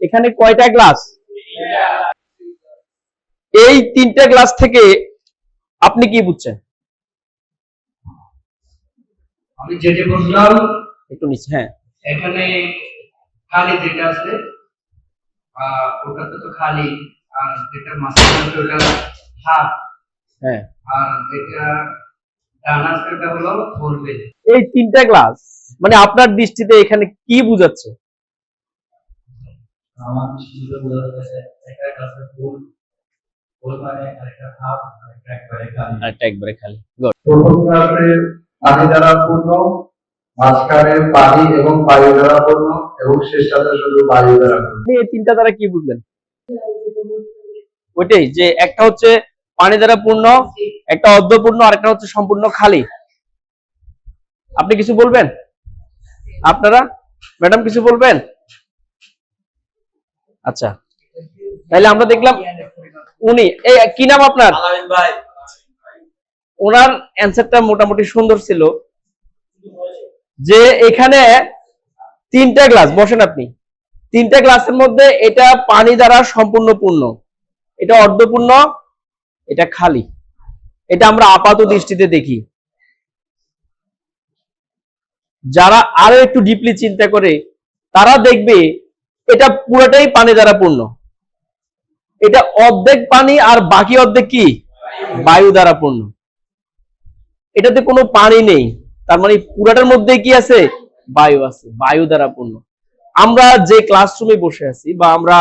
এখানে কয়টা গ্লাস? এই 3টা গ্লাস থেকে আপনি কি বুঝছেন? আমি যেটা বুঝলাম একটু নিচে, হ্যাঁ, এখানে খালি যেটা আছে ওটাতে তো খালি, আর যেটা মাঝখানে আছে ওটা হাফ, হ্যাঁ, আর যেটা ডান আছে ওটা হলো ফুল পেজ। এই 3টা গ্লাস মানে আপনার দৃষ্টিতে এখানে কি বুঝাচ্ছে? আমার দৃষ্টিতে বোঝা যাচ্ছে একটা গ্লাসে ফুল ফুল মানে একটা হাফ, আর একটা একবারে খালি। আরেকটা একবারে খালি। গুড। প্রথম গ্লাসে পানি দ্বারা পূর্ণ, মাঝখানে পানি এবং বায়ু দ্বারা পূর্ণ এবং শেষটাতে শুধু বায়ু দ্বারা পূর্ণ। আপনি এই 3টা দ্বারা কি বুঝলেন? ওইটাই যে একটা হচ্ছে পানি দ্বারা পূর্ণ, একটা অর্ধপূর্ণ, আর একটা হচ্ছে সম্পূর্ণ খালি। আপনি কিছু বলবেন? আপনারা ম্যাডাম কিছু বলবেন? আচ্ছা, তাহলে আমরা দেখলাম উনি, এই কি নাম আপনার? ভাই ওনার অ্যান্সারটা মোটামুটি সুন্দর ছিল, যে এখানে 3টা গ্লাস, বসেন আপনি, 3টা গ্লাসের মধ্যে এটা পানি দ্বারা সম্পূর্ণ পূর্ণ, এটা অর্ধপূর্ণ, এটা খালি। এটা আমরা আপাত দৃষ্টিতে দেখি। যারা আরো একটু ডিপলি চিন্তা করে তারা দেখবে এটা পুরোটাই পানি দ্বারা পূর্ণ, এটা অর্ধেক পানি আর বাকি অর্ধেক কি বায়ু দ্বারা পূর্ণ। এটাতে কোনো পানি নেই, তার মানে পুরাটার মধ্যে কি আছে? বায়ু আছে, বায়ু দ্বারা পূর্ণ। আমরা যে ক্লাসরুমে বসে আছি বা আমরা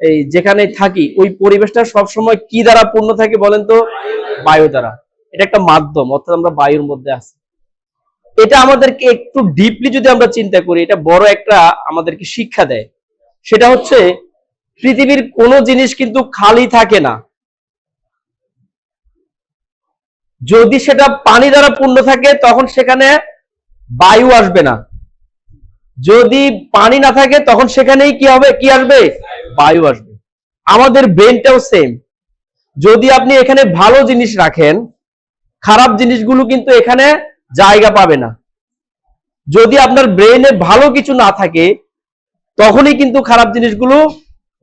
এই যেখানে থাকি, ওই পরিবেশটা সবসময় কি দ্বারা পূর্ণ থাকে বলেন তো? বায়ু দ্বারা। এটা একটা মাধ্যম, অর্থাৎ আমরা বায়ুর মধ্যে আছি। এটা আমাদেরকে একটু ডিপলি যদি আমরা চিন্তা করি, এটা বড় একটা আমাদেরকে শিক্ষা দেয়। সেটা হচ্ছে পৃথিবীর কোনো জিনিস কিন্তু খালি থাকে না। যদি সেটা পানি দ্বারা পূর্ণ থাকে তখন সেখানে বায়ু আসবে না, যদি পানি না থাকে তখন সেখানেই কি হবে? কি আসবে? বায়ু আসবে। আমাদের ব্রেনটাও সেম। যদি আপনি এখানে ভালো জিনিস রাখেন, খারাপ জিনিসগুলো কিন্তু এখানে জায়গা পাবে না। যদি আপনার ব্রেনে ভালো কিছু না থাকে তখনই কিন্তু খারাপ জিনিসগুলো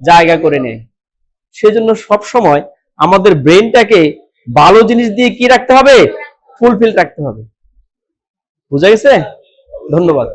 জায়গা করে নেয়। সেজন্য সব সময় আমাদের ব্রেনটাকে ভালো জিনিস দিয়ে কি রাখতে হবে? ফুলফিল রাখতে হবে। বুঝা গেছে? ধন্যবাদ।